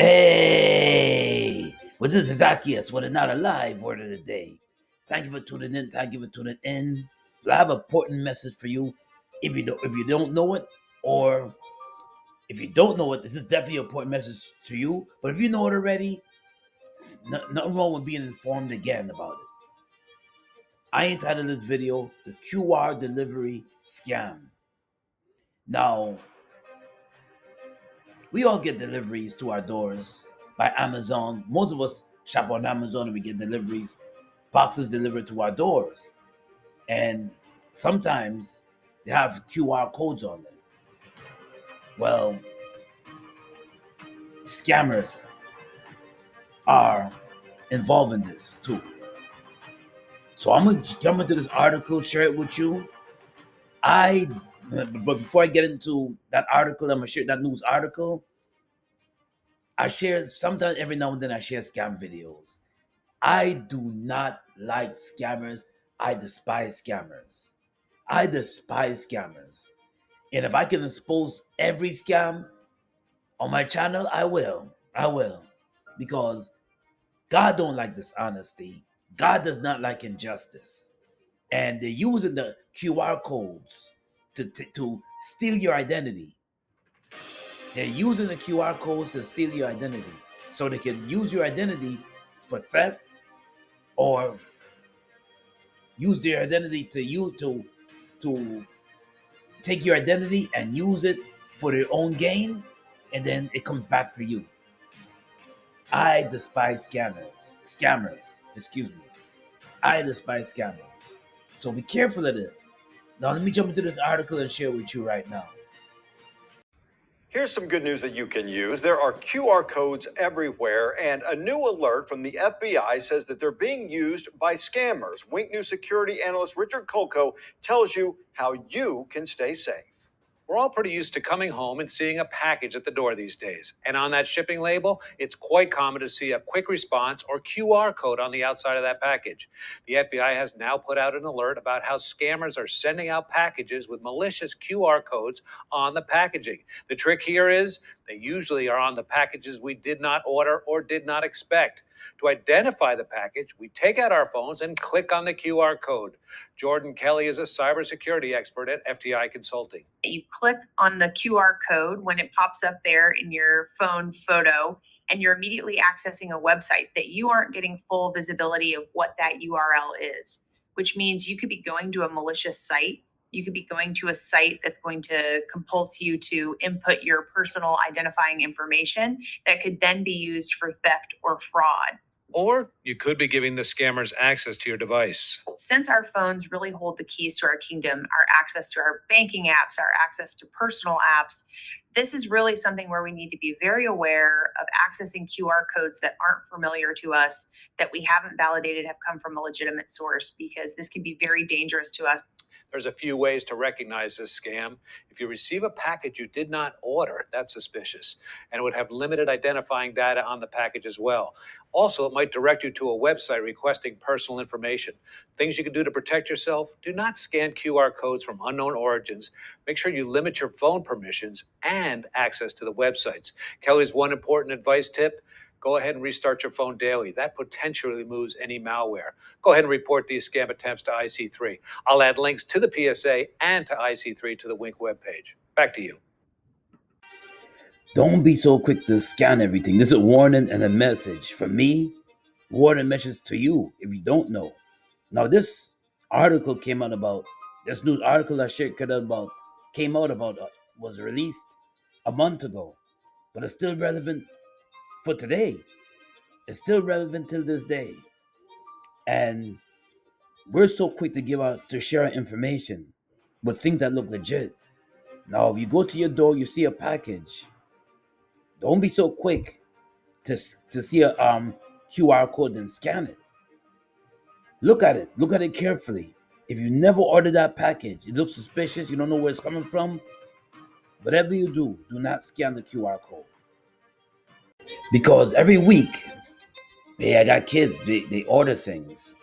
Hey, well, this is Zaccheus with another live word of the day. Thank you for tuning in. Thank you for tuning in. I have an important message for you. If you don't know it, or if you don't know it, this is definitely an important message to you. But if you know it already, nothing wrong with being informed again about it. I entitled this video "The QR Delivery Scam." Now, we all get deliveries to our doors by Amazon. Most of us shop on Amazon and we get deliveries, boxes delivered to our doors. And sometimes they have QR codes on them. Well, scammers are involved in this too. So I'm gonna jump into this article, share it with you. But before I get into that article, I'm gonna share that news article. I share sometimes every now and then I share scam videos. I do not like scammers. I despise scammers. I despise scammers. And if I can expose every scam on my channel, I will. I will. Because God don't like dishonesty. God does not like injustice. And they're using the QR codes to steal your identity. They're using the QR codes to steal your identity. So they can use your identity for theft or use their identity to take your identity and use it for their own gain, and then it comes back to you. I despise scammers, excuse me. I despise scammers. So be careful of this. Now let me jump into this article and share with you right now. Here's some good news that you can use. There are QR codes everywhere, and a new alert from the FBI says that they're being used by scammers. Wink News security analyst Richard Kolko tells you how you can stay safe. We're all pretty used to coming home and seeing a package at the door these days. And on that shipping label, it's quite common to see a quick response or QR code on the outside of that package. The FBI has now put out an alert about how scammers are sending out packages with malicious QR codes on the packaging. The trick here is they usually are on the packages we did not order or did not expect. To identify the package, we take out our phones and click on the QR code. Jordan Kelly is a cybersecurity expert at FTI Consulting. You click on the QR code when it pops up there in your phone photo, and you're immediately accessing a website that you aren't getting full visibility of what that URL is, which means you could be going to a malicious site. You could be going to a site that's going to compulse you to input your personal identifying information that could then be used for theft or fraud. Or you could be giving the scammers access to your device. Since our phones really hold the keys to our kingdom, our access to our banking apps, our access to personal apps, this is really something where we need to be very aware of accessing QR codes that aren't familiar to us, that we haven't validated have come from a legitimate source, because this can be very dangerous to us. There's a few ways to recognize this scam. If you receive a package you did not order, that's suspicious, and it would have limited identifying data on the package as well. Also, it might direct you to a website requesting personal information. Things you can do to protect yourself: do not scan QR codes from unknown origins. Make sure you limit your phone permissions and access to the websites. Kelly's one important advice tip: go ahead and restart your phone daily. That potentially removes any malware. Go ahead and report these scam attempts to IC3. I'll add links to the PSA and to IC3 to the Wink webpage. Back to you. Don't be so quick to scan everything. This is a warning and a message. For me, warning message to you if you don't know. Now this article came out about, this news article I shared came out about was released a month ago, but it's still relevant for today. It's still relevant till this day. And we're so quick to share our information with things that look legit. Now, if you go to your door, you see a package. Don't be so quick to see a QR code and scan it. Look at it. Look at it carefully. If you never ordered that package, it looks suspicious, you don't know where it's coming from, whatever you do not scan the QR code. Because every week, I got kids, they order things,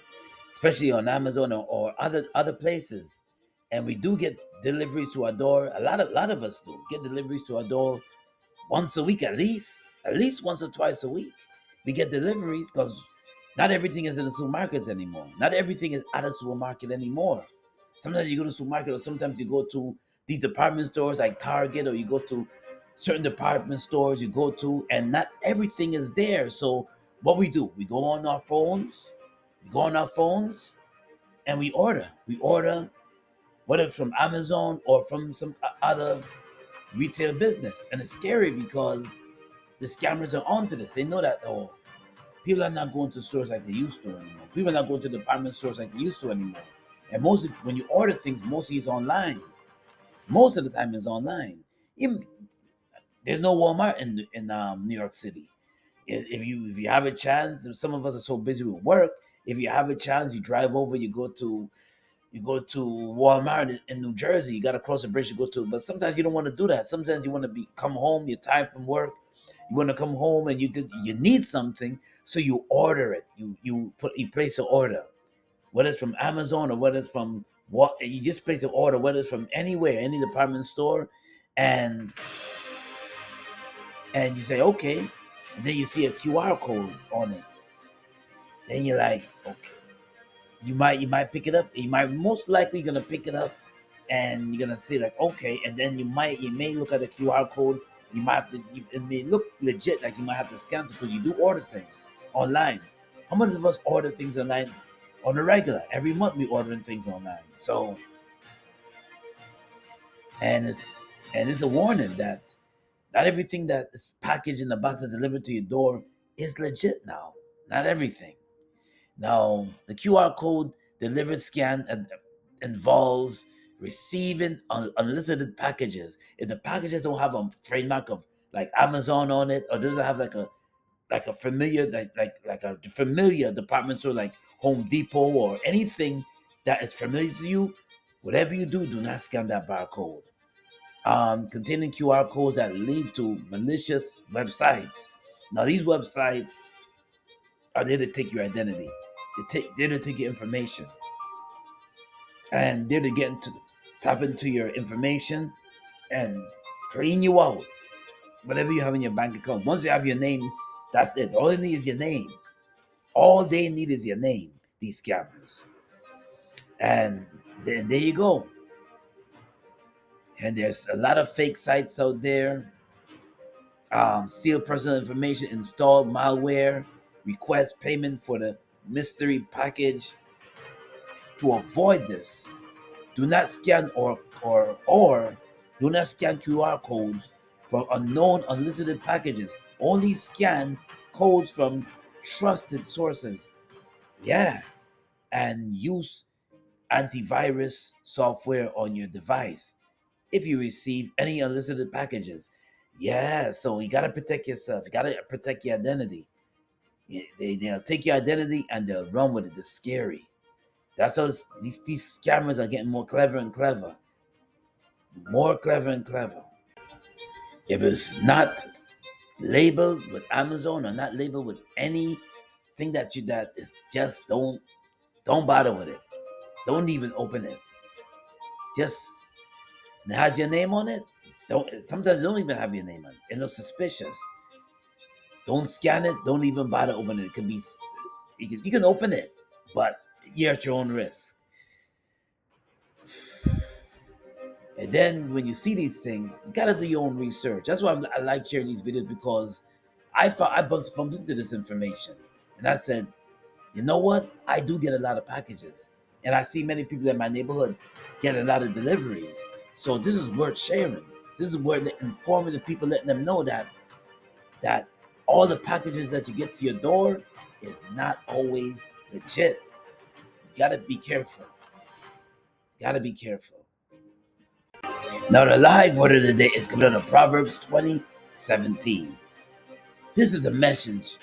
especially on Amazon or other places. And we do get deliveries to our door. A lot of us do get deliveries to our door once a week at least once or twice a week. We get deliveries because not everything is in the supermarkets anymore. Not everything is at a supermarket anymore. Sometimes you go to the supermarket, or sometimes you go to these department stores like Target, or you go to certain department stores you go to, and not everything is there. So what we do, we go on our phones, and we order. We order, whether it's from Amazon or from some other retail business. And it's scary because the scammers are onto this. They know that, oh, people are not going to stores like they used to anymore. People are not going to department stores like they used to anymore. And mostly when you order things, mostly it's online. Most of the time it's online. Even, there's no Walmart in New York City. If you have a chance, some of us are so busy with work. If you have a chance, you drive over, you go to Walmart in New Jersey. You got to cross a bridge to go to. But sometimes you don't want to do that. Sometimes you want to be come home. You're tired from work. You want to come home and you need something, so you order it. You place an order, whether it's from Amazon or whether it's from what you just place an order, whether it's from anywhere, any department store, and you say okay, and then you see a QR code on it. Then you're like, okay, you might pick it up. You might most likely gonna pick it up, and you're gonna say like okay, and then you may look at the QR code. You might have to. It may look legit, like you might have to scan it because you do order things online. How many of us order things online on a regular? Every month we ordering things online. So and it's a warning that not everything that is packaged in the box and delivered to your door is legit now. Not everything. Now, the QR code delivered scan involves receiving unlisted packages. If the packages don't have a trademark of like Amazon on it, or doesn't have like a familiar like a familiar department store like Home Depot or anything that is familiar to you, whatever you do not scan that barcode. Containing QR codes that lead to malicious websites. Now, these websites are there to take your identity. They're to take your information, and they're to get into tap into your information and clean you out. Whatever you have in your bank account. Once you have your name, that's it. All they need is your name. All they need is your name. These scammers, and then there you go. And there's a lot of fake sites out there. Steal personal information, install malware, request payment for the mystery package. To avoid this, do not scan or do not scan QR codes from unknown unlisted packages. Only scan codes from trusted sources. Yeah, and use antivirus software on your device if you receive any unlisted packages. Yeah, so you gotta protect yourself. You gotta protect your identity. They'll take your identity and they'll run with it. It's scary. That's how these scammers are getting more clever and clever. More clever and clever. If it's not labeled with Amazon or not labeled with anything that is just don't bother with it. Don't even open it. Just it has your name on it. Don't sometimes they don't even have your name on it. It looks suspicious. Don't scan it. Don't even bother opening it. It could be you can open it, but you're at your own risk. And then when you see these things, you gotta do your own research. That's why I like sharing these videos because I bumped into this information, and I said, you know what? I do get a lot of packages, and I see many people in my neighborhood get a lot of deliveries. So this is worth sharing. This is worth informing the people, letting them know that all the packages that you get to your door is not always legit. You gotta be careful. You gotta be careful. Now the live word of the day is coming out of Proverbs 20:17. This is a message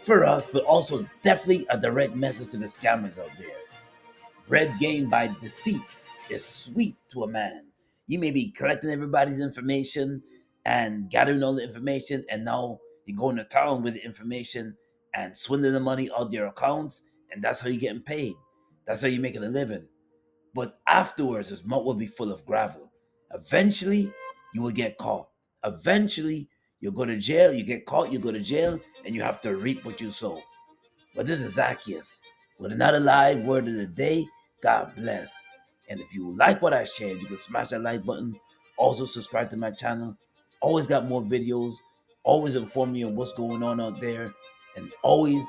for us, but also definitely a direct message to the scammers out there. Bread gained by deceit is sweet to a man. You may be collecting everybody's information and gathering all the information, and now you're going to town with the information and swindling the money out their accounts, and that's how you're getting paid. That's how you're making a living. But afterwards, his mouth will be full of gravel. Eventually, you will get caught. Eventually, you go to jail, you get caught, you go to jail, and you have to reap what you sow. But this is Zaccheus with another live word of the day. God bless. And if you like what I shared, you can smash that like button. Also, subscribe to my channel. Always got more videos. Always inform me on what's going on out there. And always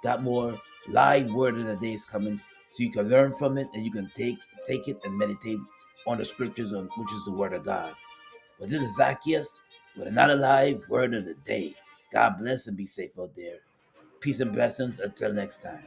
got more live word of the days coming so you can learn from it and you can take it and meditate on the scriptures, which is the word of God. But this is Zaccheus with another live word of the day. God bless and be safe out there. Peace and blessings until next time.